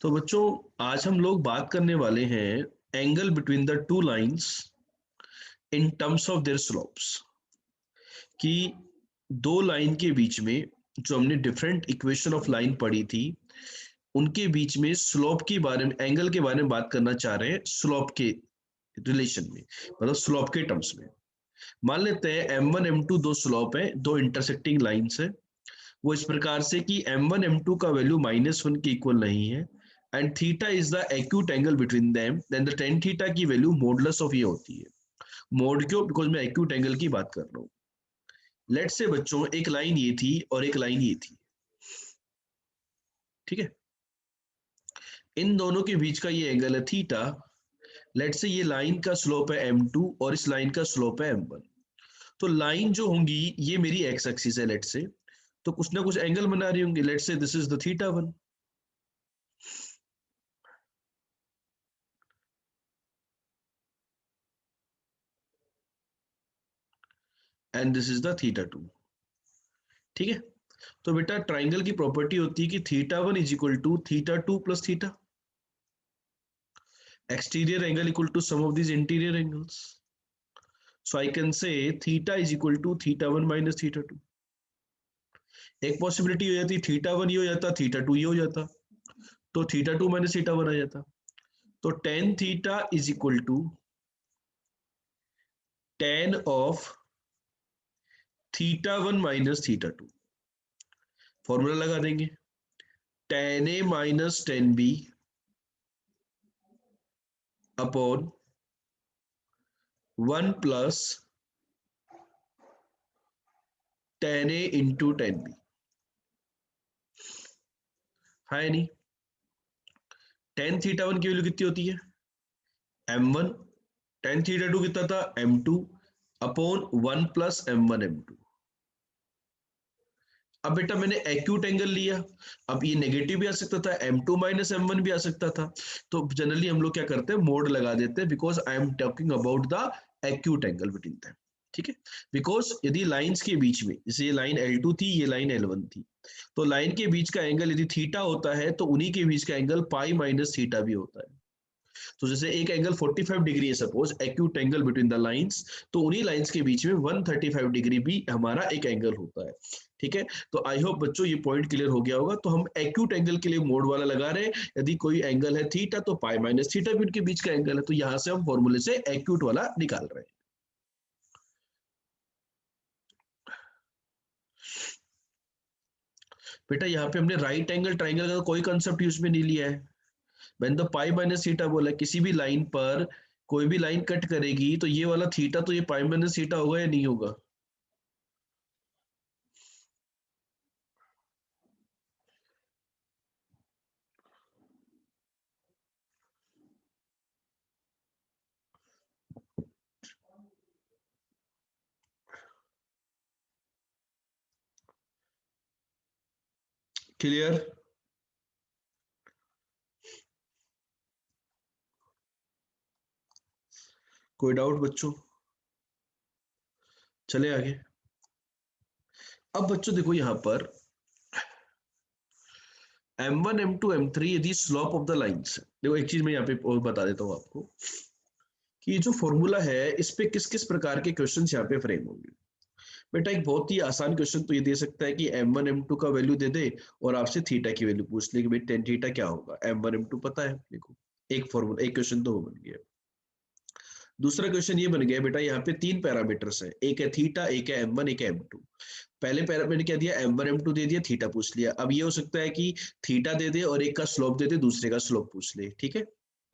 तो बच्चों, आज हम लोग बात करने वाले हैं angle between the two lines in terms of their slopes. कि दो लाइन के बीच में जो हमने डिफरेंट इक्वेशन ऑफ लाइन पढ़ी थी, उनके बीच में स्लोप के बारे में, एंगल के बारे में बात करना चाह रहे हैं स्लोप के रिलेशन में, मतलब स्लोप के टर्म्स में। मान लेते हैं M1 M2 दो स्लोप है, दो इंटरसेक्टिंग लाइंस है। वो इस प्रकार से कि M1 M2 का वैल्यू -1 के इक्वल नहीं है and theta is the acute angle between them, then the tan theta की वैल्यू मॉडुलस ऑफ ये होती है। मोड क्यों? बिकॉज मैं एक्यूट एंगल की बात कर रहा हूँ। लेट से बच्चों, एक लाइन ये थी और एक लाइन ये थी, ठीक है। इन दोनों के बीच का ये एंगल है थीटा। लेट से ये लाइन का स्लोप है M2 और इस लाइन का स्लोप है M1। तो लाइन जो होंगी ये मेरी एक्स एक्सिस है, लेट से, तो कुछ ना कुछ एंगल बना रही होंगी। लेट से this is the theta one and this is the theta two, ठीक है। तो बेटा, ट्राइंगल की प्रॉपर्टी होती है कि theta one is equal to theta two plus theta, exterior angle equal to sum of this interior angles. So I can say theta is equal to theta one minus theta two. एक possibility हो जाती, theta one ये हो जाता, theta two ये हो जाता, तो theta two minus theta one आ जाता। तो tan theta is equal to tan of theta one minus theta two. Formula लगा देंगे, tan A minus tan B upon one plus tan A into tan B, है नहीं। Tan theta one की value कितनी होती है? M1। टेन थीटा टू कितना था? M2 upon one plus M1 M2। अब बेटा मैंने एक्यूट एंगल लिया, अब ये नेगेटिव भी आ सकता था, M2 माइनस M1 भी आ सकता था। तो जनरली हम लोग क्या करते हैं, मोड लगा देते हैं, because I am talking about the acute angle between them, ठीक है। बिकॉज यदि लाइंस के बीच में, जैसे ये लाइन L2 थी, ये लाइन L1 थी, तो लाइन के बीच का एंगल यदि थीटा होता है तो उन्हीं के बीच का एंगल पाई माइनस थीटा भी होता है। तो जैसे एक एंगल 45 डिग्री है suppose, acute angle between the lines, तो उन्हीं लाइंस के बीच में 135 डिग्री भी हमारा एक एंगल होता है, ठीक है। तो आई होप बच्चों ये पॉइंट क्लियर हो गया होगा। तो हम एक्यूट एंगल के लिए मोड वाला लगा रहे हैं। यदि कोई एंगल है थीटा तो पाई माइनस थीटा भी उनके बीच का एंगल है, तो यहां से हम फॉर्मूले से एक्यूट वाला निकाल रहे हैं। बेटा यहाँ पे हमने राइट एंगल ट्राइंगल का कोई कंसेप्ट यूज में नहीं लिया है। मैंने तो पाई माइनस थीटा बोला, किसी भी लाइन पर कोई भी लाइन कट करेगी तो ये वाला थीटा तो ये पाई माइनस थीटा होगा या नहीं होगा? क्लियर? कोई डाउट बच्चों? चले आगे। अब बच्चों देखो यहां पर M1 M2 M3 यदि स्लोप ऑफ द लाइंस, देखो एक चीज मैं यहाँ पे और बता देता हूँ आपको कि जो फॉर्मूला है इस पे किस किस प्रकार के क्वेश्चन यहाँ पे फ्रेम होंगे। बेटा एक बहुत ही आसान क्वेश्चन तो ये दे सकता है कि M1 M2 का वैल्यू दे दे और आपसे थीटा की वैल्यू पूछ ले कि भाई टेन थीटा क्या होगा। M1 M2 पता है, देखो एक फॉर्मूला, एक क्वेश्चन तो वो बन गया। दूसरा क्वेश्चन ये बन गया बेटा, यहाँ पे तीन पैरामीटर्स है, एक है थीटा, एक है M1, एक है M2। पहले पैरामीटर क्या दिया? M1 M2 दे दिया, थीटा पूछ लिया। अब ये हो सकता है कि थीटा दे दे और एक का स्लोप दे दे, दूसरे का स्लोप पूछ ले, ठीक है।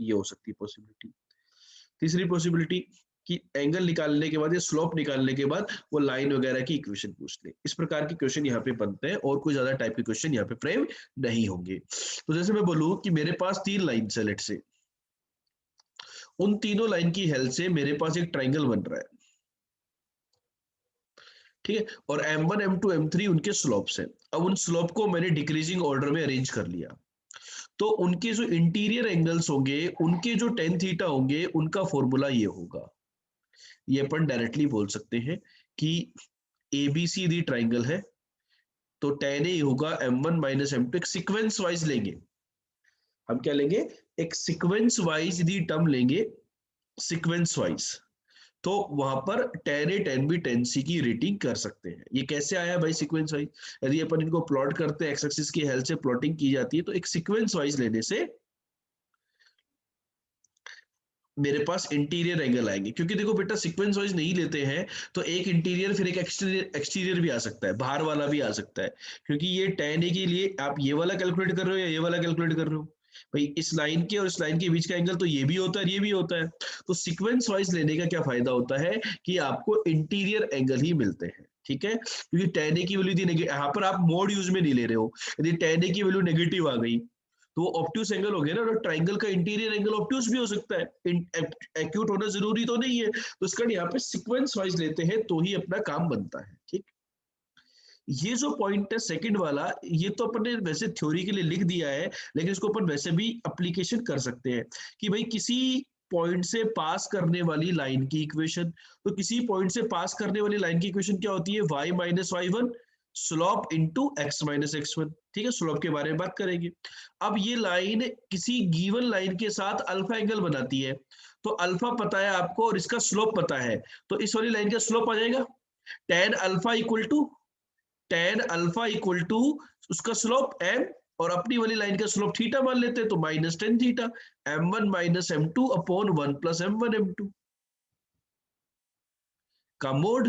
ये हो सकती है पॉसिबिलिटी। तीसरी पॉसिबिलिटी कि एंगल निकालने के बाद या स्लोप निकालने के बाद वो लाइन वगैरह की इक्वेशन पूछ ले। इस प्रकार के क्वेश्चन यहाँ पे बनते हैं और कोई ज्यादा टाइप के क्वेश्चन यहाँ पे फ्रेम नहीं होंगे। तो जैसे मैं बोलूँ कि मेरे पास तीन लाइन है, लेट से, उन तीनों लाइन की हेल्प से मेरे पास एक ट्राइंगल बन रहा है, ठीक है। और M1 M2 M3 उनके स्लोप्स हैं। अब उन स्लोप को मैंने डिक्रीजिंग ऑर्डर में अरेंज कर लिया, तो उनके जो इंटीरियर एंगल्स होंगे, उनके जो टेन थीटा होंगे, उनका फॉर्मूला ये होगा। ये अपन डायरेक्टली बोल सकते हैं कि ABCD ट्राइंगल है, तो टेन ए होगा M1 माइनस M2, एक सीक्वेंस वाइज लेंगे। हम क्या लेंगे, एक सीक्वेंस वाइज यदि टर्म लेंगे, सीक्वेंस वाइज, तो वहां पर tan A tan B tan C की रेटिंग कर सकते हैं। ये कैसे आया भाई सीक्वेंस वाइज, यदि अपन इनको प्लॉट करते हैं, एक्स एक्सिस की हेल्प से प्लॉटिंग की जाती है, तो एक सीक्वेंस वाइज लेने से मेरे पास इंटीरियर एंगल आएंगे, क्योंकि देखो बेटा सीक्वेंस वाइज नहीं लेते हैं तो एक इंटीरियर फिर एक एक्सटीरियर एक्सटीरियर भी आ सकता है, बाहर वाला भी आ सकता है, क्योंकि ये tan A के लिए आप ये वाला कैलकुलेट कर रहे हो या ये वाला कैलकुलेट कर रहे हो, भाई इस लाइन के और इस लाइन के बीच का एंगल तो ये भी होता है ये भी होता है। तो सीक्वेंस वाइज लेने का क्या फायदा होता है कि आपको इंटीरियर एंगल ही मिलते हैं, ठीक है, क्योंकि tan A की वैल्यू यदि यहाँ पर आप मोड यूज में नहीं ले रहे हो, यदि tan A की वैल्यू नेगेटिव आ गई तो वो ऑब्ट्यूस एंगल हो गया ना, और ट्राइंगल का इंटीरियर एंगल ऑब्ट्यूस भी हो सकता है, एक्यूट होना जरूरी तो नहीं है, तो इसका यहाँ पे सीक्वेंस वाइज लेते हैं तो ही अपना काम बनता है, ठीक। ये जो पॉइंट है सेकंड वाला, ये तो अपन ने वैसे थ्योरी के लिए लिख दिया है, लेकिन इसको अपन वैसे भी एप्लीकेशन कर सकते हैं कि भाई किसी पॉइंट से पास करने वाली लाइन की इक्वेशन, तो किसी पॉइंट से पास करने वाली लाइन की इक्वेशन क्या होती है, y minus Y one slope into X minus X one, ठीक है, स्लोप के बारे में बात करेंगे। अब ये लाइन किसी गिवन लाइन के साथ अल्फा एंगल बनाती है, तो अल्फा पता है आपको और इसका स्लोप पता है, तो इस वाली लाइन का स्लोप आ जाएगा tan alpha equal to tan alpha equal to उसका स्लोप m, और अपनी वाली लाइन का स्लोप थीटा मान लेते हैं तो minus tan theta, m1 minus m2 upon 1 plus m1 m2 का मोड।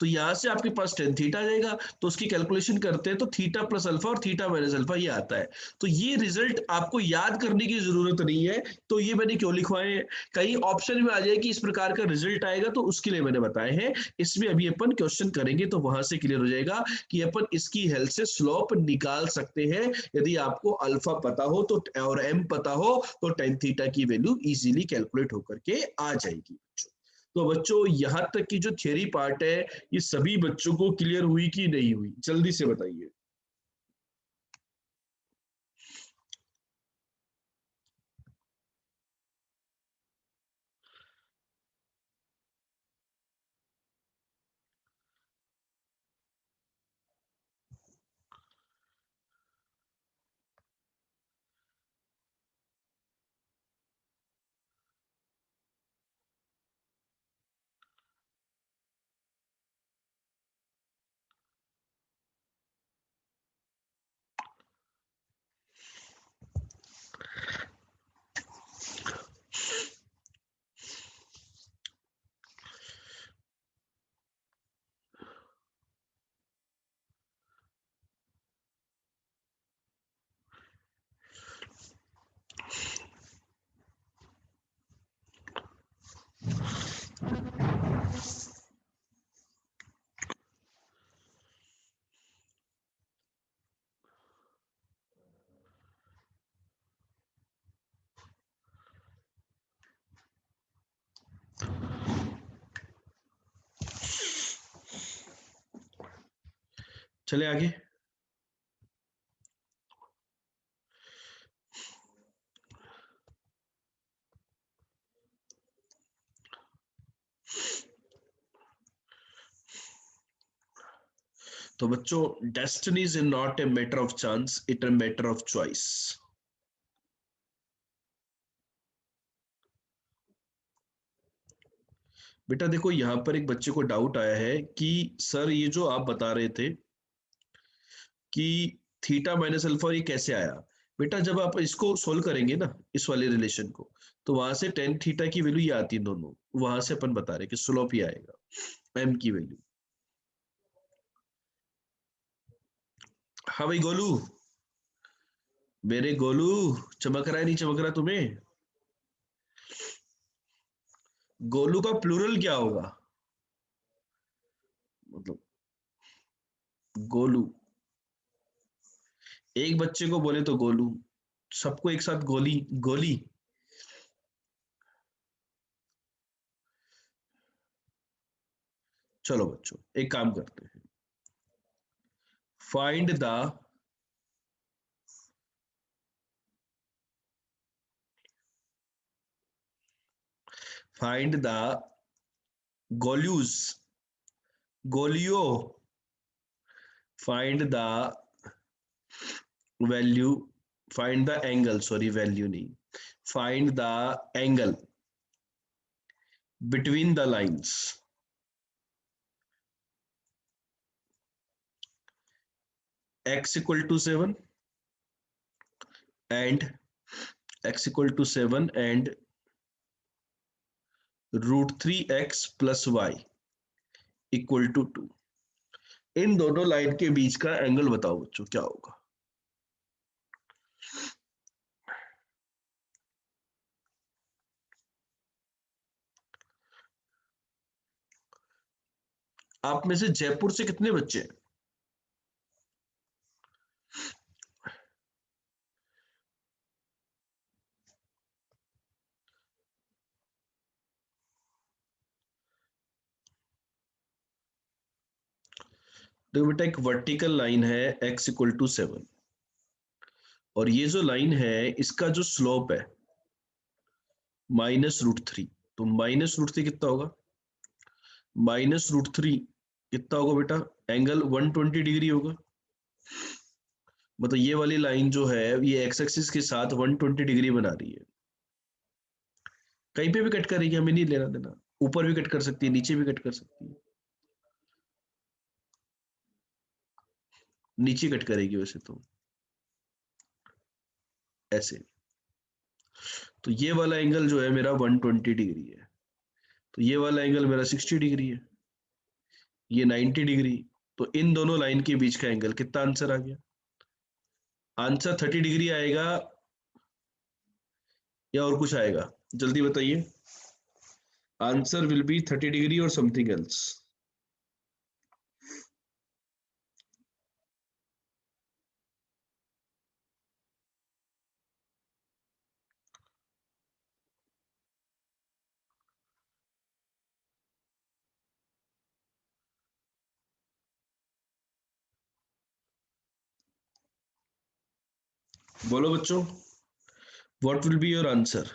तो यहां से आपके पास टेन थीटा आ जाएगा, तो उसकी कैलकुलेशन करते हैं तो थीटा प्लस अल्फा और थीटा माइनस अल्फा ये आता है। तो ये रिजल्ट आपको याद करने की जरूरत नहीं है, तो ये मैंने क्यों लिखवाए हैं, कहीं ऑप्शन में आ जाए कि इस प्रकार का रिजल्ट आएगा, तो उसके लिए मैंने बताए हैं। इसमें अभी अपन क्वेश्चन करेंगे तो वहां से क्लियर हो जाएगा कि अपन इसकी हेल्प से स्लोप निकाल सकते हैं, यदि आपको अल्फा पता हो तो और एम पता हो तो टेन थीटा की वैल्यू इजीली कैलकुलेट होकर के आ जाएगी। तो बच्चों यहां तक की जो थियरी पार्ट है, ये सभी बच्चों को क्लियर हुई कि नहीं हुई, जल्दी से बताइए। चले आगे। तो बच्चों, destiny is not a matter of chance, it a matter of choice. बेटा देखो यहाँ पर एक बच्चे को डाउट आया है कि सर ये जो आप बता रहे थे कि थीटा माइनस अल्फा ये कैसे आया। बेटा जब आप इसको सोल्व करेंगे ना, इस वाले रिलेशन को, तो वहां से टेन थीटा की वैल्यू ये आती है दोनों, वहां से अपन बता रहे कि स्लोप ही आएगा एम की वैल्यू। हाँ भाई गोलू, मेरे गोलू, चमक रहा है नहीं चमक रहा तुम्हें? गोलू का प्लूरल क्या होगा, मतलब गोलू, एक बच्चे को बोले तो गोलू, सबको एक साथ गोली गोली। चलो बच्चों एक काम करते हैं, फाइंड द फाइंड द गोल्यूज गोलियो, find the value find the angle, sorry value नहीं, find the angle between the lines x equal to 7 and x equal to 7 and √3x plus y equal to 2। इन दोनों line के बीच का angle बताओ बच्चों क्या होगा। आप में से जयपुर से कितने बच्चे हैं? देखो बेटा, एक वर्टिकल लाइन है x इक्वल टू 7 और ये जो लाइन है इसका जो स्लोप है -√3, तो -√3 कितना होगा? -√3 कितना होगा बेटा? एंगल 120 डिग्री होगा। मतलब ये वाली लाइन जो है ये एक्स एक्सिस के साथ 120 डिग्री बना रही है। कहीं पे भी कट करेगी, हमें नहीं लेना देना, ऊपर भी कट कर सकती है, नीचे भी कट कर सकती है, नीचे कट करेगी वैसे तो ऐसे। तो ये वाला एंगल जो है मेरा 120 डिग्री है, तो ये वाला एंगल मेरा 60 डिग्री है, ये 90 डिग्री। तो इन दोनों लाइन के बीच का एंगल कितना आंसर आ गया? आंसर 30 डिग्री आएगा या और कुछ आएगा? जल्दी बताइए। आंसर विल बी 30 डिग्री और समथिंग एल्स। बोलो बच्चों, what will be your answer?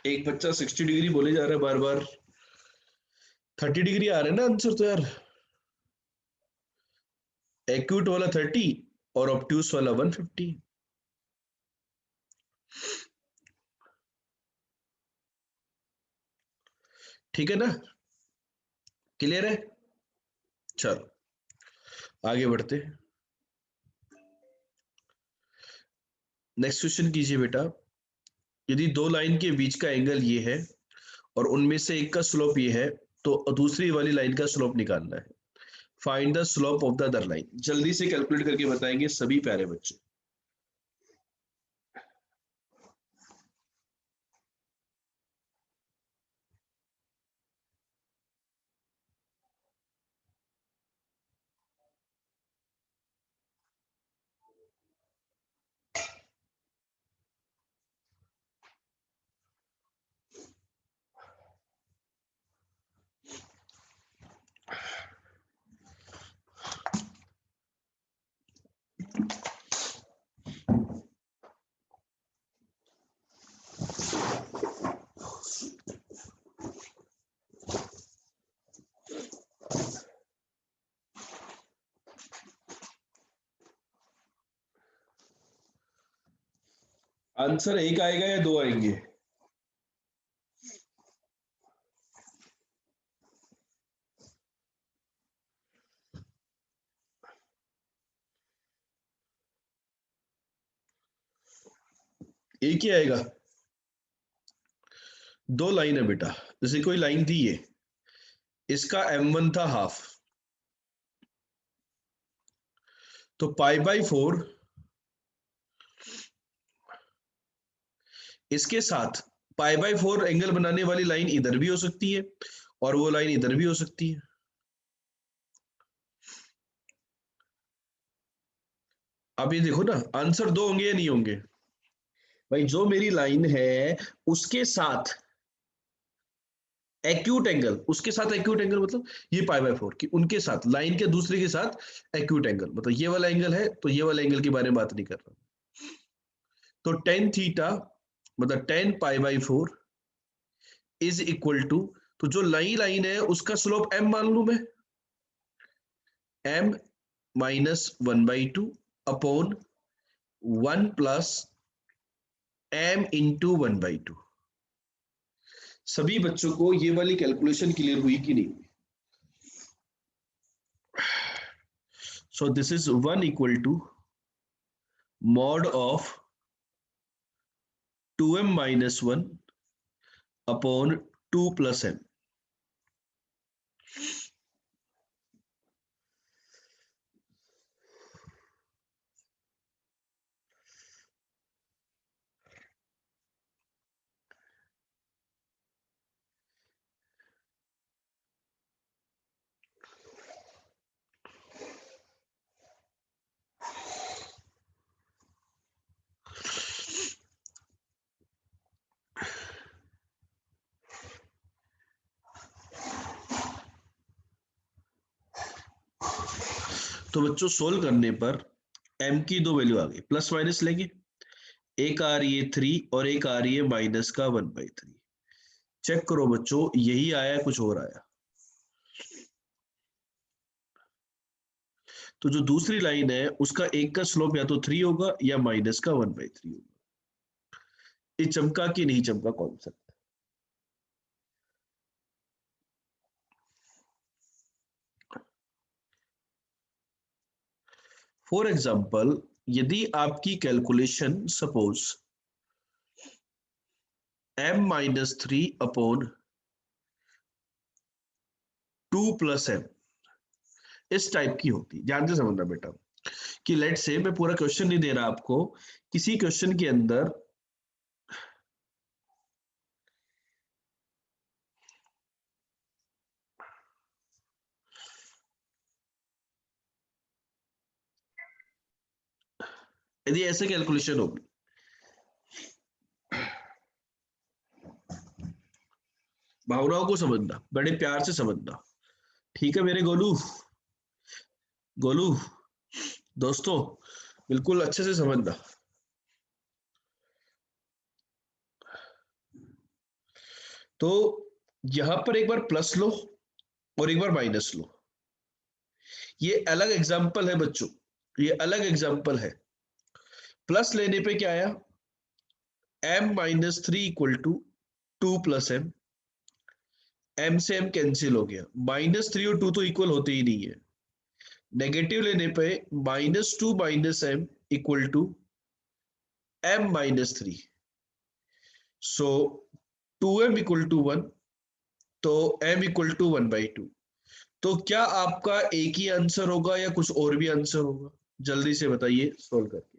एक बच्चा 60 डिग्री बोले जा रहा है बार बार, 30 डिग्री आ रहा है ना आंसर तो यार। एक्यूट वाला 30 और ऑब्ट्यूस वाला 150। ठीक है ना, क्लियर है? चलो आगे बढ़ते हैं। नेक्स्ट क्वेश्चन कीजिए बेटा। यदि दो लाइन के बीच का एंगल ये है और उनमें से एक का स्लोप ये है, तो दूसरी वाली लाइन का स्लोप निकालना है। Find the slope of the other line. जल्दी से कैलकुलेट करके बताएंगे सभी प्यारे बच्चे। आंसर एक आएगा या दो आएंगे? एक ही आएगा। दो लाइन है बेटा, जैसे कोई लाइन थी ये, इसका m1 था हाफ, तो π/4 इसके साथ π/4 एंगल बनाने वाली लाइन इधर भी हो सकती है और वो लाइन इधर भी हो सकती है। अब ये देखो ना, आंसर दो होंगे या नहीं होंगे? भाई जो मेरी लाइन है उसके साथ एक्यूट एंगल, उसके साथ एक्यूट एंगल मतलब ये π/4 की, उनके साथ लाइन के दूसरे के साथ एक्यूट एंगल, मतलब ये वाला एंगल है तो ये वाला एंगल के बारे में बात नहीं कर रहा। तो टेन थीटा मतलब 10 π/4 इज इक्वल टू, तो जो लाइन है उसका स्लोप m मान लू मैं, m -1/2 upon 1 plus m into 1/2। सभी बच्चों को ये वाली कैलकुलेशन क्लियर हुई कि नहीं? So this is 1 equal to mod of 2m minus 1 upon 2 plus m। तो बच्चों सोल्व करने पर m की दो वैल्यू आ गई, प्लस माइनस लेंगे, एक आ रही है 3 और एक आ रही है माइनस का 1/3। चेक करो बच्चों, यही आया कुछ और आया। तो जो दूसरी लाइन है उसका एक का स्लोप या तो 3 होगा या माइनस का 1/3 होगा। ये चमका कि नहीं चमका कॉन्सेप्ट? फॉर एग्जाम्पल, यदि आपकी calculation suppose m-3 upon 2 plus m इस टाइप की होती, ध्यान से समझना बेटा, कि लेट से, मैं पूरा क्वेश्चन नहीं दे रहा आपको, किसी क्वेश्चन के अंदर यदि ऐसे कैलकुलेशन होगी, भावनाओं को समझना, बड़े प्यार से समझना, ठीक है मेरे गोलू? गोलू दोस्तों, बिल्कुल अच्छे से समझना। तो यहां पर एक बार प्लस लो और एक बार माइनस लो, ये अलग एग्जाम्पल है बच्चों, ये अलग एग्जाम्पल है। प्लस लेने पे क्या आया, m-3 equal to 2 plus m, m से m कैंसिल हो गया, -3 और 2 तो इक्वल होते ही नहीं है। नेगेटिव लेने पे -2 minus m equal to m-3, so 2m equal to 1, तो m इक्वल टू 1/2। तो क्या आपका एक ही आंसर होगा या कुछ और भी आंसर होगा? जल्दी से बताइए सोल्व करके।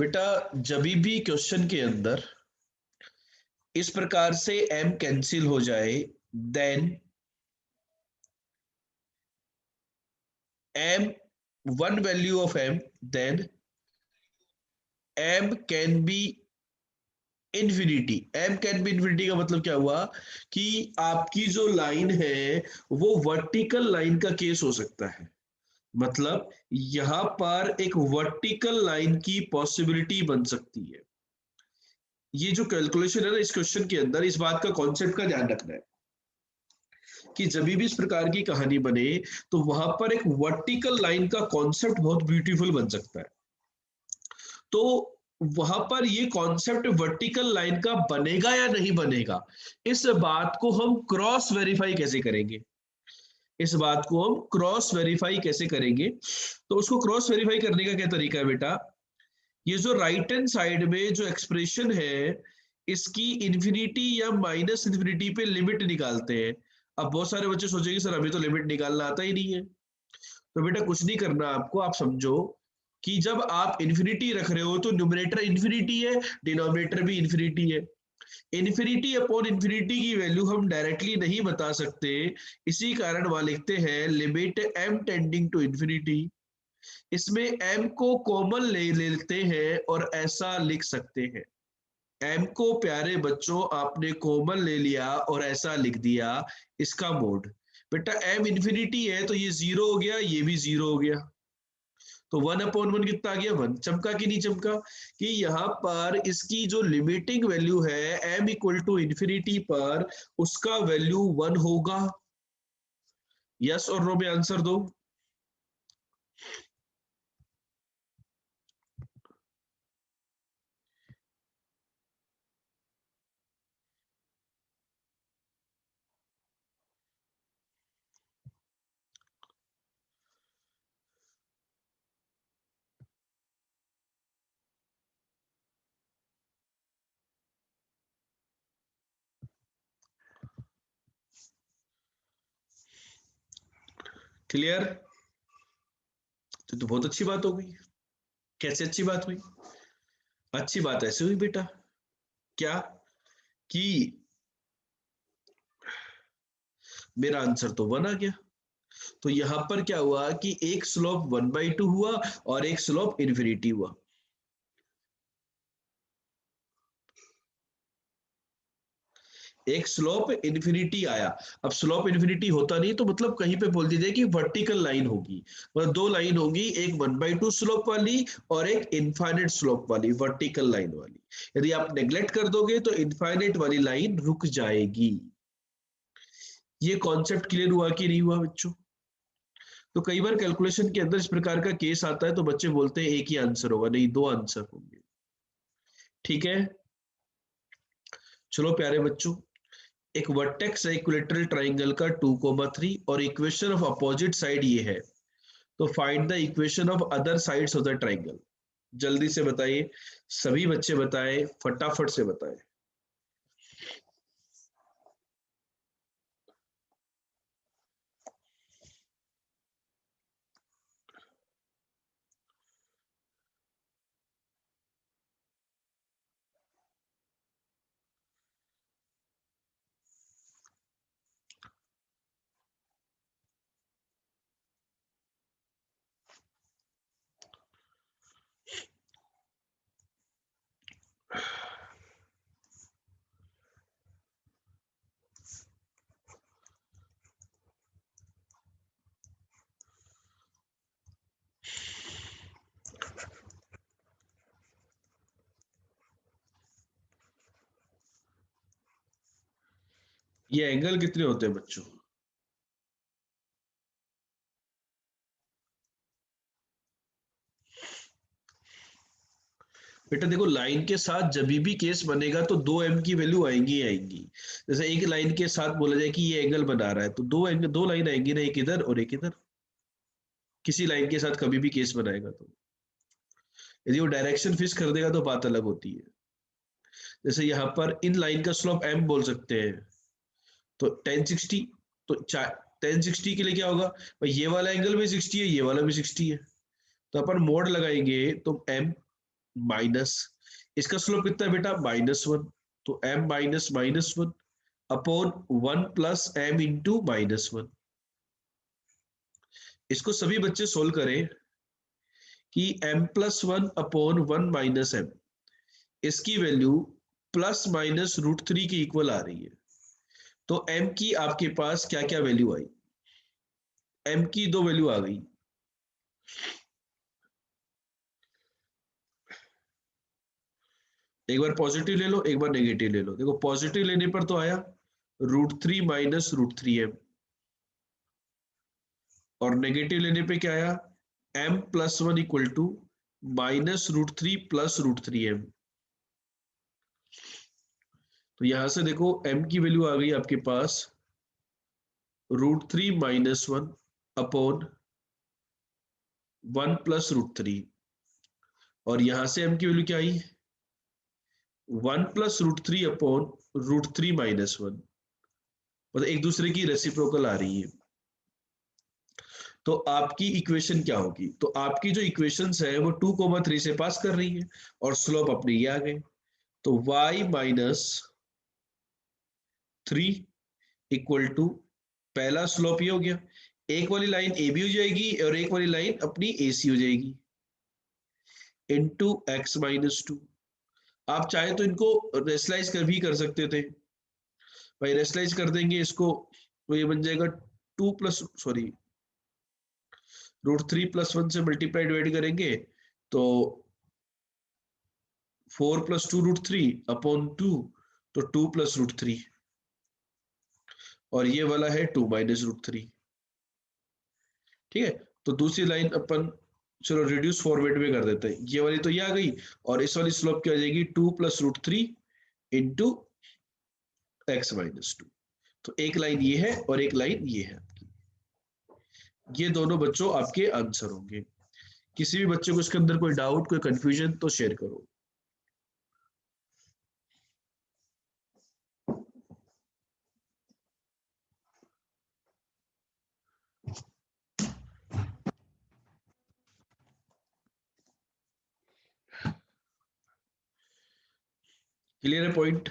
बेटा जब भी क्वेश्चन के अंदर इस प्रकार से m कैंसिल हो जाए, then m, one value of m, then m can be infinity. m can be infinity का मतलब क्या हुआ, कि आपकी जो लाइन है वो वर्टिकल लाइन का केस हो सकता है, मतलब यहां पर एक वर्टिकल लाइन की पॉसिबिलिटी बन सकती है। ये जो कैलकुलेशन है ना इस क्वेश्चन के अंदर, इस बात का कॉन्सेप्ट का ध्यान रखना है कि जब भी इस प्रकार की कहानी बने तो वहां पर एक वर्टिकल लाइन का कॉन्सेप्ट बहुत ब्यूटीफुल बन सकता है। तो वहां पर ये कॉन्सेप्ट वर्टिकल लाइन का बनेगा या नहीं बनेगा, इस बात को हम क्रॉस वेरीफाई कैसे करेंगे, इस बात को हम क्रॉस वेरीफाई कैसे करेंगे? तो उसको क्रॉस वेरीफाई करने का क्या तरीका है बेटा, ये जो राइट हैंड साइड में जो एक्सप्रेशन है इसकी इंफिनिटी या माइनस इंफिनिटी पे लिमिट निकालते हैं। अब बहुत सारे बच्चे सोचेंगे सर अभी तो लिमिट निकालना आता ही नहीं है। तो बेटा कुछ नहीं करना आपको, आप समझो कि जब आप इंफिनिटी रख रहे हो तो न्यूमरेटर इंफिनिटी है, डिनोमिनेटर भी इंफिनिटी है। इन्फिनिटी अपॉन इन्फिनिटी की वैल्यू हम डायरेक्टली नहीं बता सकते, इसी कारण वहां लिखते हैं limit m tending to infinity. इसमें m को कॉमन ले लेते हैं और ऐसा लिख सकते हैं, m को प्यारे बच्चों आपने कॉमन ले लिया और ऐसा लिख दिया, इसका मोड। बेटा m इन्फिनिटी है तो ये जीरो हो गया, ये भी जीरो हो गया, तो 1/1 कितना आ गया 1। चमका कि नहीं चमका कि यहाँ पर इसकी जो लिमिटिंग वैल्यू है m इक्वल टू इन्फिनिटी पर, उसका वैल्यू 1 होगा। यस और नो में आंसर दो। क्लियर? तो बहुत अच्छी बात हो गई। कैसे अच्छी बात हुई? अच्छी बात ऐसे हुई बेटा, क्या कि मेरा आंसर तो 1 आ गया। तो यहां पर क्या हुआ कि एक स्लोप 1/2 हुआ और एक स्लोप इन्फिनिटी हुआ। एक स्लोप इन्फिनिटी आया। अब स्लोप इन्फिनिटी होता नहीं तो मतलब कहीं पे बोल दीजिए कि वर्टिकल लाइन होगी, मतलब दो लाइन होगी, एक 1/2 स्लोप वाली और एक इनफाइनाइट स्लोप वाली, वर्टिकल लाइन वाली। यदि आप नेग्लेक्ट कर दोगे तो इनफाइनाइट वाली लाइन रुक जाएगी। ये कॉन्सेप्ट क्लियर हुआ कि नहीं हुआ बच्चों? तो कई बार कैलकुलेशन के अंदर इस प्रकार का केस आता है तो बच्चे बोलते हैं एक ही आंसर होगा, नहीं दो आंसर होंगे। ठीक है, चलो प्यारे बच्चों, एक वर्टेक्स है इक्विलेटरल ट्राइंगल का 2,3 और इक्वेशन ऑफ अपोजिट साइड ये है, तो find the equation of other sides of the triangle. जल्दी से बताइए, सभी बच्चे बताएं, फटाफट से बताएं। ये एंगल कितने होते हैं बच्चों? बेटा देखो, लाइन के साथ जब भी केस बनेगा तो 2m की वैल्यू आएंगी ही आएंगी। जैसे एक लाइन के साथ बोला जाए कि ये एंगल बना रहा है तो दो एंगल, दो लाइन आएंगी ना, एक इधर और एक इधर, किसी लाइन के साथ कभी भी केस बनाएगा तो। यदि वो डायरेक्शन फिक्स कर देगा तो बात अलग होती है। जैसे यहाँ पर इन लाइन का स्लोप m बोल सकते हैं, तो 1060, तो 1060 के लिए क्या होगा भाई, ये वाला एंगल भी 60 है, ये वाला भी 60 है, तो अपन मोड लगाएंगे तो m माइनस, इसका स्लोप कितना है बेटा -1, तो m minus -1 upon 1 plus m into -1। इसको सभी बच्चे सोल्व करें कि m+1 अपॉन 1 माइनस m, इसकी वैल्यू ±√3 की इक्वल आ रही है। तो m की आपके पास क्या क्या वैल्यू आई? m की दो वैल्यू आ गई, एक बार पॉजिटिव ले लो, एक बार नेगेटिव ले लो। देखो पॉजिटिव लेने पर तो आया √3 माइनस √3m, और नेगेटिव लेने पे क्या आया m+1 equal to -√3 plus √3m। तो यहां से देखो m की वैल्यू आ गई आपके पास √3 -1 अपॉन 1 प्लस √3, और यहां से m की वैल्यू क्या आई 1 प्लस √3 अपॉन √3 -1, मतलब एक दूसरे की रेसिप्रोकल आ रही है। तो आपकी इक्वेशन क्या होगी? तो आपकी जो इक्वेशंस है वो 2,3 से पास कर रही है और स्लोप अपने ये आ गए, तो y माइनस 3 इक्वल टू, पहला स्लोप ये हो गया, एक वाली लाइन ए बी हो जाएगी और एक वाली लाइन अपनी ए सी हो जाएगी, इंटू एक्स माइनस टू। आप चाहे तो इनको रेशलाइज कर भी कर सकते थे भाई, रेशलाइज कर देंगे इसको तो ये बन जाएगा 2 प्लस सॉरी √3 + 1 से मल्टीप्लाई डिवाइड करेंगे तो 4 + 2 √3/2, तो 2 + √3, और ये वाला है 2 - √3। ठीक है, तो दूसरी लाइन अपन चलो रिड्यूस फॉर्मेट में कर देते हैं, ये वाली तो ये आ गई, और इस वाली स्लोप क्या आ जाएगी 2 + √3 इंटू एक्स माइनस टू। तो एक लाइन ये है और एक लाइन ये है आपकी, ये दोनों बच्चों आपके आंसर होंगे। किसी भी बच्चे को इसके अंदर कोई डाउट कोई कंफ्यूजन तो शेयर करो। क्लियर है पॉइंट?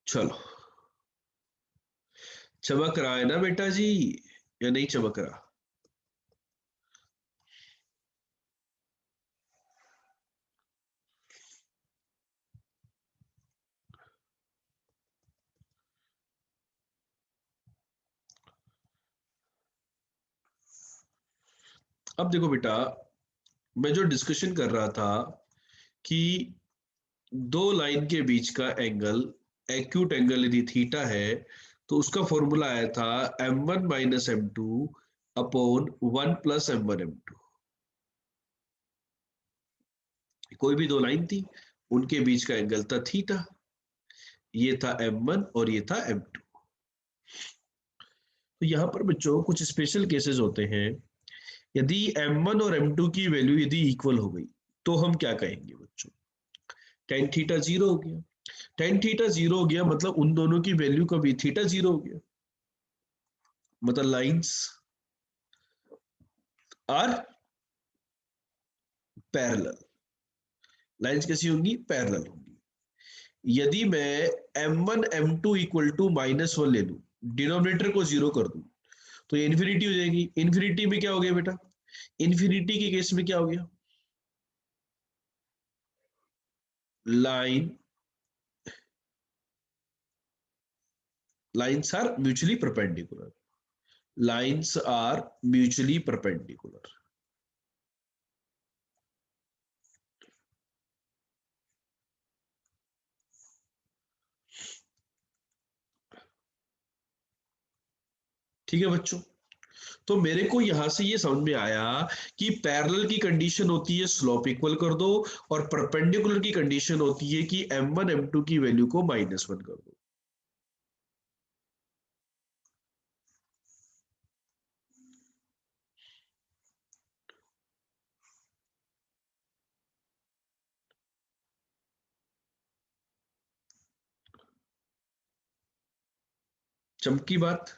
चलो, चमक रहा है ना बेटा जी, या नहीं चमक रहा? अब देखो बेटा, मैं जो डिस्कशन कर रहा था कि दो लाइन के बीच का एंगल, एक्यूट एंगल यदि थीटा है, तो उसका फॉर्मूला आया था m1 - m2 upon 1 + m1 m2। कोई भी दो लाइन थी, उनके बीच का एंगल था थीटा, ये था m1 और ये था m2। तो यहाँ पर बच्चों कुछ स्पेशल केसेस होते हैं, यदि m1 और m2 की वैल्यू यदि इक्वल हो गई तो हम क्या कहेंगे बच्चों? tan थीटा 0 हो गया। tan थीटा 0 हो गया मतलब उन दोनों की वैल्यू का भी थीटा 0 हो गया, मतलब लाइंस आर पैरेलल। लाइंस कैसी होंगी? पैरेलल होंगी। यदि मैं m1 m2 इक्वल टू -1 ले लूं, डिनोमिनेटर को 0 कर दूं, तो ये इन्फिनिटी हो जाएगी। इन्फिनिटी में क्या हो गया बेटा? इन्फिनिटी के केस में क्या हो गया? Line lines are mutually perpendicular. Lines are mutually perpendicular. ठीक है बच्चों, तो मेरे को यहां से ये समझ में आया कि पैरेलल की कंडीशन होती है स्लोप इक्वल कर दो, और परपेंडिकुलर की कंडीशन होती है कि m1 m2 की वैल्यू को -1 कर दो। चमकी बात?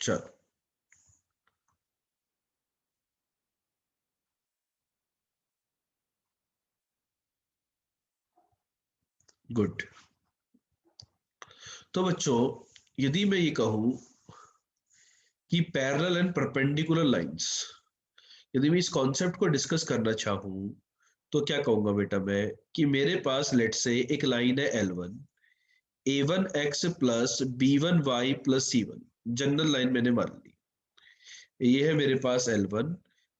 चलो, गुड। तो बच्चों, यदि मैं ये कहूं कि पैरेलल एंड परपेंडिकुलर लाइंस, यदि मैं इस कॉन्सेप्ट को डिस्कस करना चाहूं, तो क्या कहूंगा बेटा मैं कि मेरे पास लेट से एक लाइन है L1, a1x plus b1y plus c1, general line मैंने मान ली, ये है मेरे पास L1।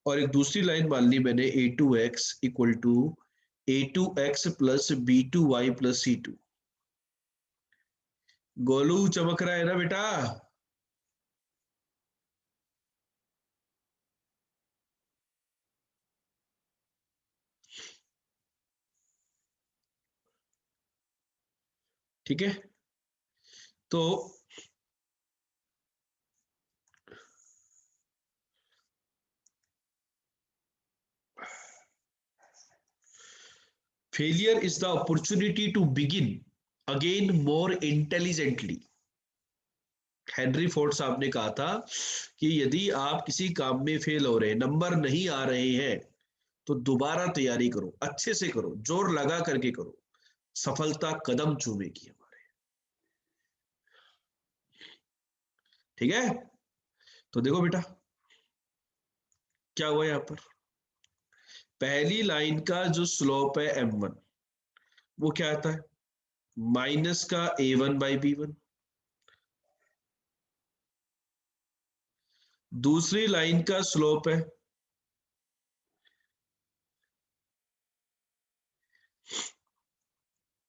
और एक दूसरी लाइन मान ली मैंने a2x equal to a2x plus b2y plus c2। Golu चमक रहा है ना बेटा? ठीक है, तो failure is the opportunity to begin again more intelligently. Henry Ford साहब ने कहा था कि यदि आप किसी काम में फेल हो रहे हैं, नंबर नहीं आ रहे हैं, तो दोबारा तैयारी करो, अच्छे से करो, जोर लगा करके करो, सफलता कदम चूमेगी हमारे। ठीक है, तो देखो बेटा क्या हुआ यहां पर। पहली लाइन का जो स्लोप है m1, वो क्या आता है, माइनस का a1/b1। दूसरी लाइन का स्लोप है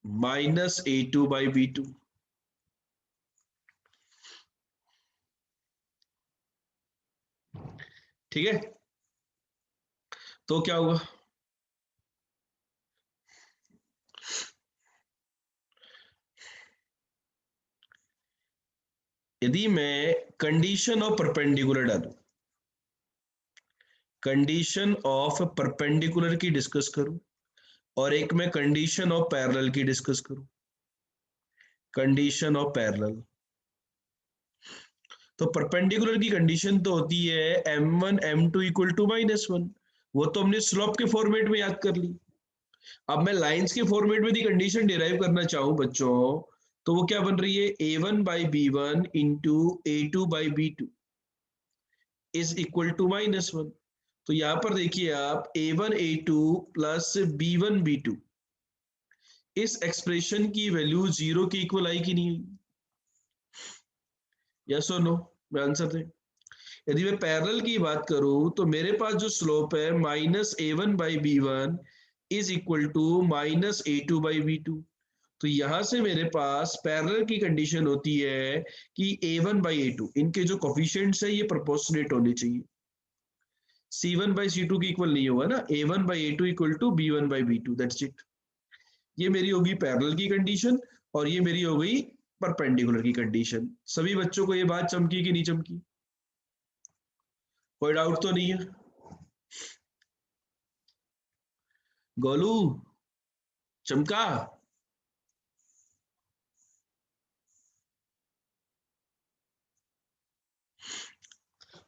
माइनस a2/b2। ठीक है, तो क्या होगा, यदि मैं कंडीशन ऑफ परपेंडिकुलर डालू, कंडीशन ऑफ परपेंडिकुलर की डिस्कस करूं, और एक मैं कंडीशन ऑफ पैरेलल की डिस्कस करूं, कंडीशन ऑफ पैरेलल। तो परपेंडिकुलर की कंडीशन तो होती है m1 m2 इक्वल टू -1, वो तो हमने स्लोप के फॉर्मेट में याद कर ली। अब मैं लाइंस के फॉर्मेट में यदि कंडीशन डिराइव करना चाहूं बच्चों, तो वो क्या बन रही है, a1/b1 into a2/b2 is equal to -1। तो यहां पर देखिए आप a1 a2 plus b1 b2, इस एक्सप्रेशन की वैल्यू 0 के इक्वल आई कि नहीं? यस और नो मैं आंसर दें। यदि मैं पैरेलल की बात करूं, तो मेरे पास जो स्लोप है -a1/b1 is equal to -a2/b2। तो यहां से मेरे पास पैरेलल की कंडीशन होती है कि a1/a2 इनके जो कोफिशिएंट्स है ये प्रोपोर्शनेट होने चाहिए, c1/c2 की इक्वल नहीं होगा ना, a1/a2 equal to b1/b2, that's it. ये मेरी होगी पैरेलल की कंडीशन, और ये मेरी हो गई परपेंडिकुलर की कंडीशन। सभी बच्चों को ये बात चमकी कि नहीं चमकी? कोई डाउट तो नहीं है? गोलू चमका?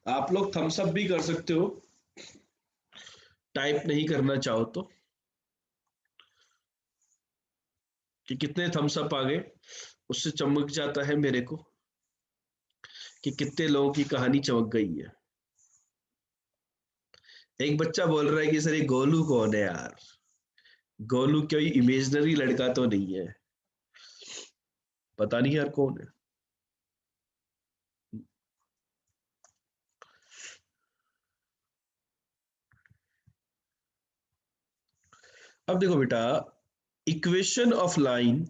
आप लोग थम्स अप भी कर सकते हो, टाइप नहीं करना चाहो तो, कि कितने थम्स अप आ गए, उससे चमक जाता है मेरे को कि कितने लोगों की कहानी चमक गई है। एक बच्चा बोल रहा है कि सर ये गोलू कौन है यार, गोलू कोई इमेजिनरी लड़का तो नहीं है, पता नहीं यार कौन है। अब देखो बेटा, equation of line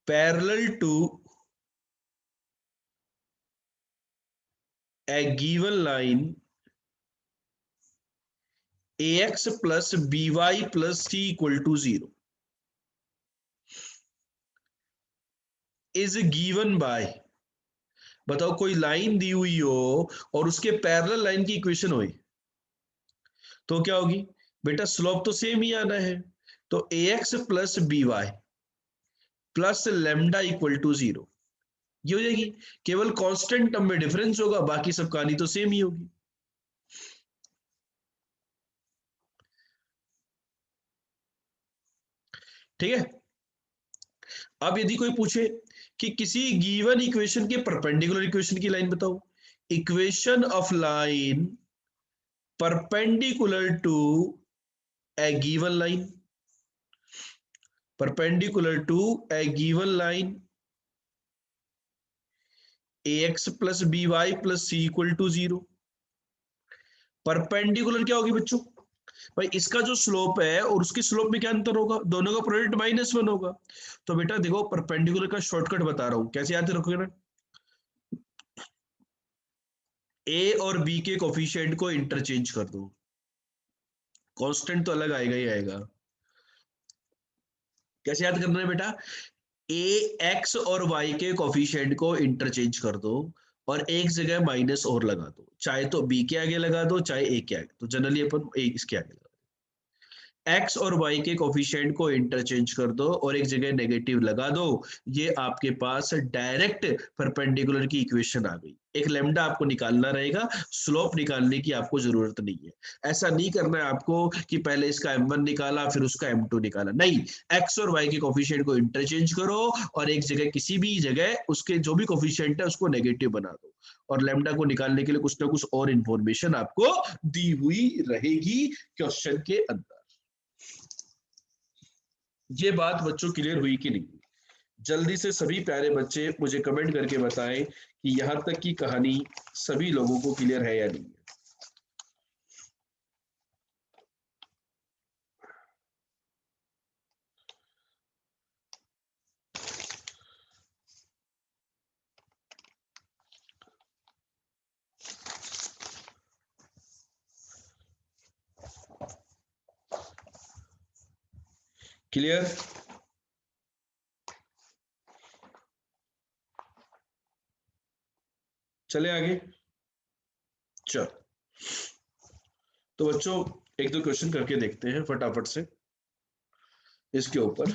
parallel to a given line ax plus by plus c equal to 0 is given by, बताओ कोई लाइन दी हुई हो और उसके पैरेलल लाइन की इक्वेशन हो, तो क्या होगी बेटा, स्लोप तो सेम ही आना है। तो ax plus by plus lambda equal to 0, ये हो जाएगी। केवल कांस्टेंट टर्म में डिफरेंस होगा, बाकी सब कहानी तो सेम ही होगी। ठीक है, अब यदि कोई पूछे कि किसी गिवन इक्वेशन के परपेंडिकुलर इक्वेशन की लाइन बताओ, equation of line perpendicular to a given line, perpendicular to a given line ax plus by plus c equal to 0। Perpendicular क्या होगी बच्चों, भाई इसका जो स्लोप है और उसके स्लोप में क्या अंतर होगा, दोनों का प्रोडक्ट -1 होगा। तो बेटा देखो परपेंडिकुलर का शॉर्टकट बता रहा हूं, कैसे याद रखोगे ना, ए और बी के कोफिशिएंट को इंटरचेंज कर दो, कांस्टेंट तो अलग आएगा ही आएगा। कैसे याद करना है बेटा, ए एक्स और वाई के कोफिशिएंट को इंटरचेंज कर दो, और एक जगह माइनस और लगा दो, चाहे तो बी के आगे लगा दो चाहे ए के आगे, तो जनरली अपन ए इसके आगे लगा, एक्स और वाई के कोफिशिएंट को इंटरचेंज कर दो और एक जगह नेगेटिव लगा दो। ये आपके पास डायरेक्ट परपेंडिकुलर की इक्वेशन आ गई। एक लेमडा आपको निकालना रहेगा, स्लोप निकालने की आपको जरूरत नहीं है। ऐसा नहीं करना है आपको कि पहले इसका m1 निकाला फिर उसका m2 निकाला, नहीं। एक्स और वाई के कोफिशिएंट को इंटरचेंज करो और एक जगह किसी भी जगह उसके जो भी कोफिशिएंट है उसको नेगेटिव बना दो, और लेमडा को निकालने के लिए कुछ ना कुछ और इंफॉर्मेशन आपको दी हुई रहेगी क्वेश्चन के अंदर। ये बात बच्चों क्लियर हुई कि नहीं? जल्दी से सभी प्यारे बच्चे मुझे कमेंट करके बताएं कि यहां तक की कहानी सभी लोगों को क्लियर है या नहीं है। क्लियर? चले आगे। चल, तो बच्चों एक दो क्वेश्चन करके देखते हैं फटाफट से इसके ऊपर।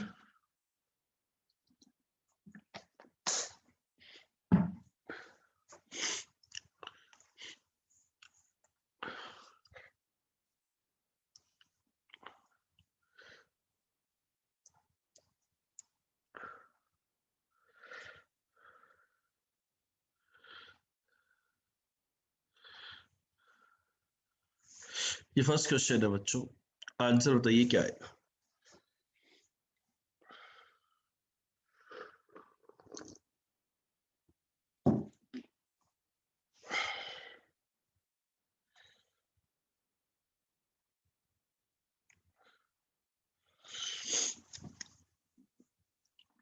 ये फर्स्ट क्वेश्चन है बच्चों, आंसर बताइए क्या है।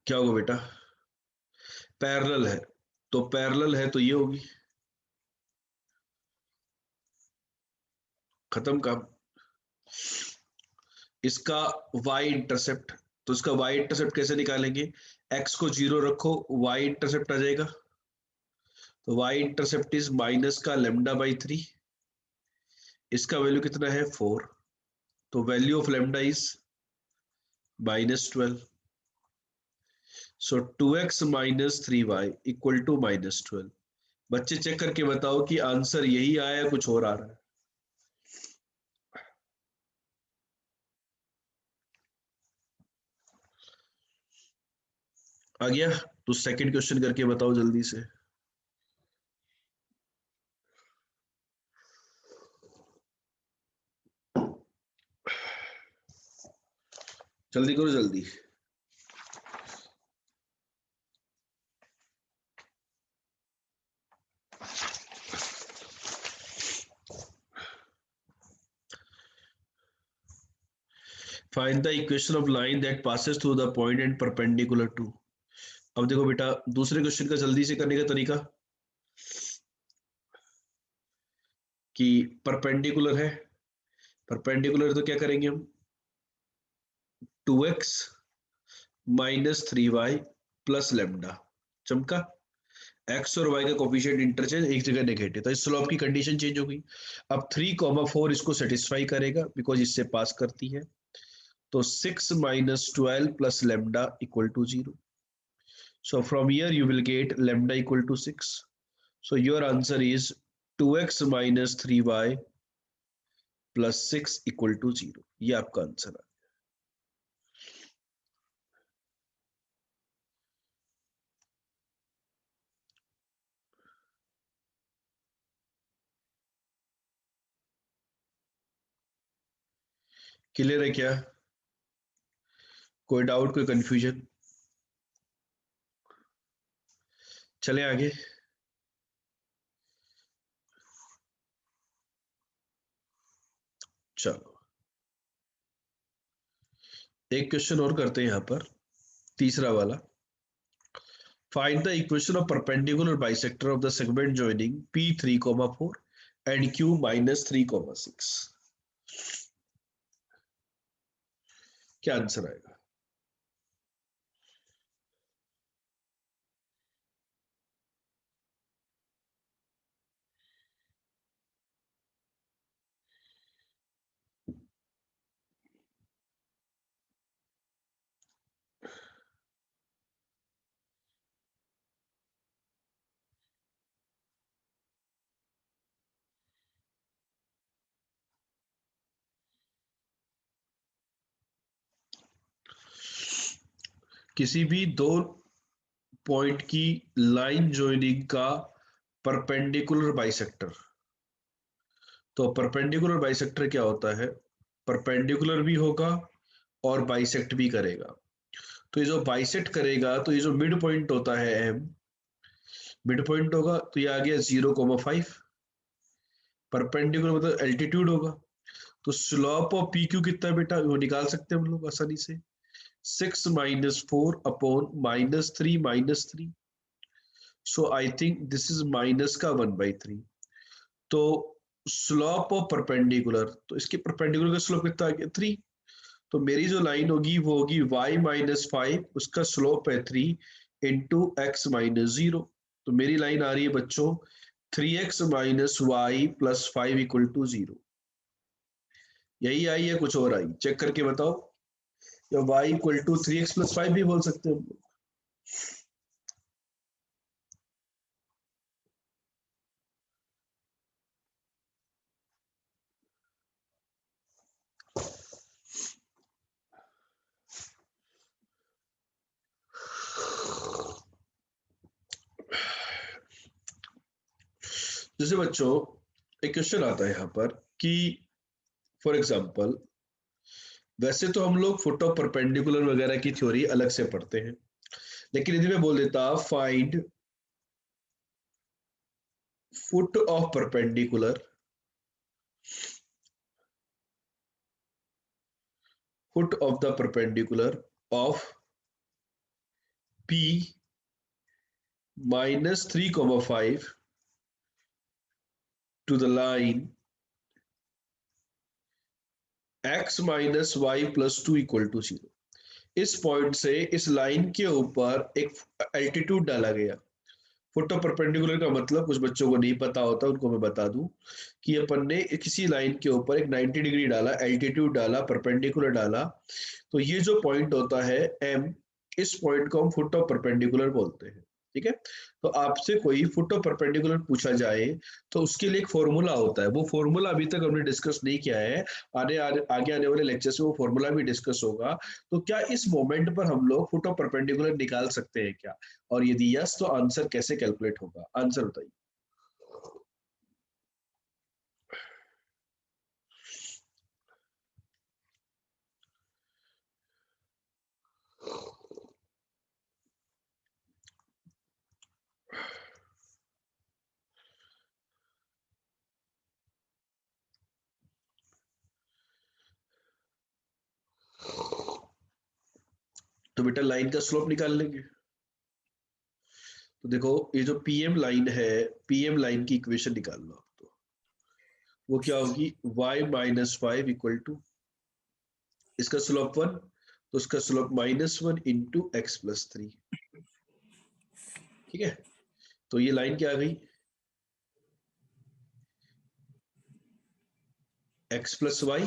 क्या होगा बेटा? पैरेलल है, तो पैरेलल है तो ये होगी, खत्म काम। इसका y इंटरसेप्ट, तो इसका y इंटरसेप्ट कैसे निकालेंगे? x को 0 रखो, y इंटरसेप्ट आ जाएगा। तो y इंटरसेप्ट इज माइनस का लेमडा बाई 3, इसका वैल्यू कितना है 4, तो value of lambda is -12। So 2x minus 3y equal to -12। बच्चे चेक करके बताओ कि आंसर यही आया या कुछ और आ रहा है। आ गया? तो सेकंड क्वेश्चन करके बताओ जल्दी से। जल्दी करो जल्दी। Find the equation of line that passes through the point and perpendicular to. अब देखो बेटा, दूसरे क्वेश्चन का जल्दी से करने का तरीका कि परपेंडिकुलर है, परपेंडिकुलर तो क्या करेंगे हम, 2x minus 3y plus lambda. चमका? एक्स और वाई का कोफिशिएंट इंटरचेंज, एक जगह नेगेटिव, तो इस स्लोप की कंडीशन चेंज हो गई। अब 3,4 इसको सेटिस्फाई करेगा बिकॉज इससे पास करती है, तो 6 minus 12 plus lambda equal to 0। So from here you will get lambda equal to 6. So your answer is 2x minus 3y plus 6 equal to 0. ये आपका आंसर है। क्लियर है क्या? कोई डाउट, कोई कंफ्यूजन? चले आगे। चलो एक क्वेश्चन और करते हैं यहां पर, तीसरा वाला। Find the equation of perpendicular bisector of the segment joining P3,4 and Q -3,6। क्या आंसर आएगा? किसी भी दो पॉइंट की लाइन ज्वाइनिंग का परपेंडिकुलर बाइसेक्टर। तो परपेंडिकुलर बाइसेक्टर क्या होता है? परपेंडिकुलर भी होगा और बाइसेक्ट भी करेगा। तो ये जो बाइसेक्ट करेगा, तो ये जो मिड पॉइंट होता है एम, मिड पॉइंट होगा, तो ये आ गया 0,5। परपेंडिकुलर मतलब एल्टीट्यूड होगा। तो स्लोप ऑफ पी क्यू कितना है बेटा, वो निकाल सकते हैं हम लोग आसानी से। 6 - 4 upon -3 - 3। So I think this is minus का 1/3। तो स्लोप ऑफ परपेंडिकुलर, तो इसके परपेंडिकुलर का स्लोप कितना आ गया 3। तो मेरी जो लाइन होगी वो होगी y-5, उसका स्लोप है 3 इंटू x-0। तो मेरी लाइन आ रही है बच्चों 3x - y+5 = 0। यही आई है कुछ और आई? चेक करके बताओ। या y = 3x+5 भी बोल सकते हो। जैसे बच्चों एक क्वेश्चन आता है यहाँ पर कि फॉर एग्जांपल, वैसे तो हम लोग फुट ऑफ परपेंडिकुलर वगैरह की थ्योरी अलग से पढ़ते हैं, लेकिन यदि मैं बोल देता find foot of perpendicular, foot of the perpendicular of P -3,5 to the line x - y+2 = 0। इस पॉइंट से इस लाइन के ऊपर एक एल्टीट्यूड डाला गया। फुट ऑफ परपेंडिकुलर का मतलब कुछ बच्चों को नहीं पता होता, उनको मैं बता दूं कि अपन ने किसी लाइन के ऊपर एक 90 डिग्री डाला, एल्टीट्यूड डाला, परपेंडिकुलर डाला। तो ये जो पॉइंट होता है एम, इस पॉइंट को हम फुट ऑफ परपेंडिकुलर बोलते हैं। ठीक है। तो आपसे कोई फुट ऑफ परपेंडिकुलर पूछा जाए तो उसके लिए एक फॉर्मूला होता है। वो फॉर्मूला अभी तक हमने डिस्कस नहीं किया है, आगे आने वाले लेक्चर में वो फॉर्मूला भी डिस्कस होगा। तो क्या इस मोमेंट पर हम लोग फुट ऑफ परपेंडिकुलर निकाल सकते हैं क्या? और यदि यस, तो आंसर कैसे कैलकुलेट होगा? आंसर बताइए। तो बेटा लाइन का स्लोप निकाल लेंगे। तो देखो ये जो पीएम लाइन है, पीएम लाइन की इक्वेशन निकाल लो आप। तो वो क्या होगी? y - 5 = इसका स्लोप 1, तो उसका स्लोप -1 इंटू x+3। ठीक है। तो ये लाइन क्या आ गई? x+y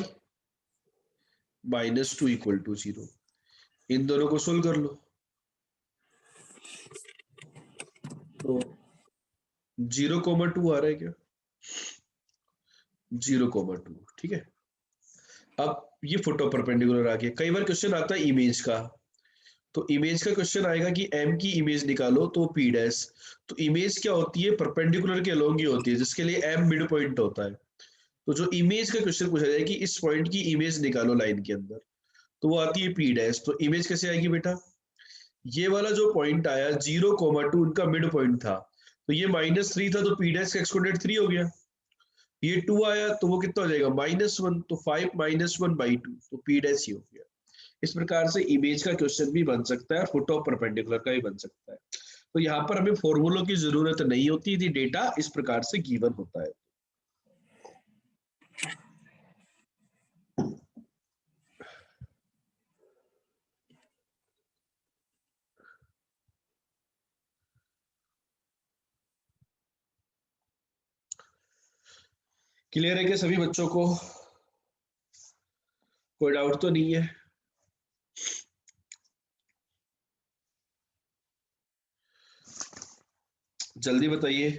-2 = 0। इन दोनों को सोल्व कर लो। तो 0,2 आ रहा है क्या? 0,2। ठीक है। अब ये फुट ऑफ परपेंडिकुलर आ गया। कई बार क्वेश्चन आता है इमेज का। तो इमेज का क्वेश्चन आएगा कि एम की इमेज निकालो, तो पी डैश। तो इमेज क्या होती है? परपेंडिकुलर के अलोंग ही होती है, जिसके लिए एम मिड पॉइंट होता है। तो जो इमेज का क्वेश्चन पूछा जाए कि इस पॉइंट की इमेज निकालो लाइन के अंदर, तो वो आती है पी डैश। तो इमेज कैसे आएगी बेटा? ये वाला जो पॉइंट आया 0,2 उनका मिड पॉइंट था, तो ये -3 था, तो पी डैश का एक्सपोनेंट 3 हो गया। ये 2 आया तो वो कितना हो जाएगा? -1। तो 5 - 1/2, तो पी डैश ही हो गया। इस प्रकार से इमेज का क्वेश्चन भी बन सकता है, फुट ऑफ परपेंडिकुलर का भी बन सकता है। तो यहाँ पर हमें फॉर्मूलों की जरूरत नहीं होती यदि डेटा इस प्रकार से गिवन होता है। क्लियर है कि सभी बच्चों को? कोई डाउट तो नहीं है? जल्दी बताइए।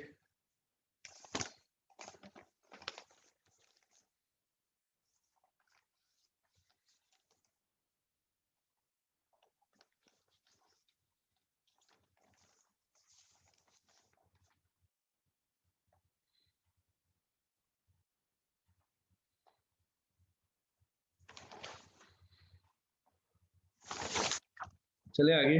चले आगे।